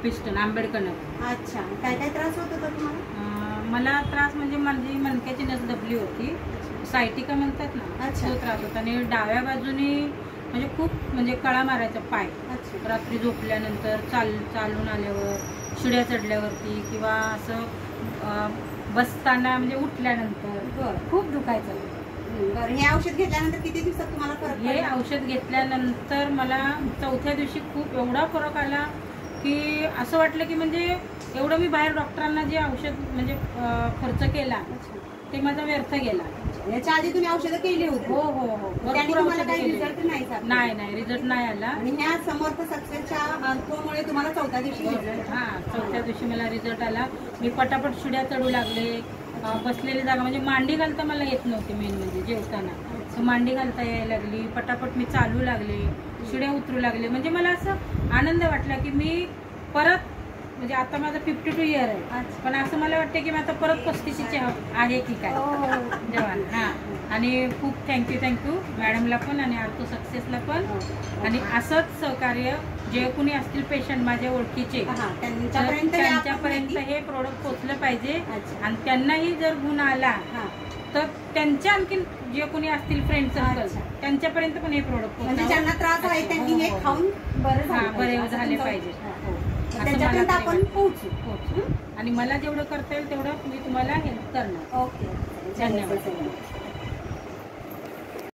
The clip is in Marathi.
पिस्टन, आंबेडकर नगर. अच्छा, काय काय त्रास होत होता तुम्हाला? मला त्रास म्हणजे माझी मणक्याची नस दबली होती, सायटिका म्हणतात ना, तो त्रास होता. आणि डाव्या बाजूनी म्हणजे खूप म्हणजे कळा मारायचा पाय. रात्री झोपल्यानंतर चालून आल्यावर, शिड्या चढल्यावरती किंवा असं बसताना म्हणजे उठल्यानंतर खूप दुखायचं. बरं, हे औषध घेतल्यानंतर किती दिवसात तुम्हाला फरक पडला? हे औषध घेतल्यानंतर मला चौथ्या दिवशी खूप एवढा फरक आला की असं वाटलं की म्हणजे एवढं मी बाहेर डॉक्टरांना जे औषध म्हणजे खर्च केला ते माझा व्यर्थ गेला. याच्या आधी तुम्ही औषधं केली होती? हो हो हो, त्याने तुम्हाला काही रिझल्ट नाही? नाही, रिझल्ट नाही आला. आणि ह्या समर्थ सक्सेसच्या अनुभवामुळे तुम्हाला चौथ्या दिवशी चौथ्या दिवशी मला रिझल्ट आला. मी पटापट शिड्या चढू लागले, बसलेली जागा म्हणजे मांडी घालता मला येत नव्हती. मेन म्हणजे जेवताना मांडी घालता यायला लागली, पटापट मी चालू लागले, शिड्या उतरू लागले. म्हणजे मला असं आनंद वाटला की मी परत म्हणजे आता माझं 52 इयर आहे, पण असं मला वाटतं की मी आता परत 35ची आहे की काय जवान. आणि खूप थँक्यू मॅडमला पण आणि आर्थो सक्सेसला पण. आणि असंच सहकार्य जे कोणी असतील पेशंट माझ्या ओळखीचे त्यांच्यापर्यंत हे प्रोडक्ट पोचलं पाहिजे. आणि त्यांनाही जर गुण आला तर त्यांच्या आणखीन जे कोणी असतील फ्रेंड सर्कल त्यांच्यापर्यंत पण हे प्रोडक्ट म्हणजे ज्यांना त्रास आहे त्यांनी हे खाऊन बरे झाले पाहिजे, त्याच्यापर्यंत आपण पोहोचू. आणि मला जेवढं करता येईल तेवढं मी तुम्हाला हेल्प करणार. ओके, धन्यवाद.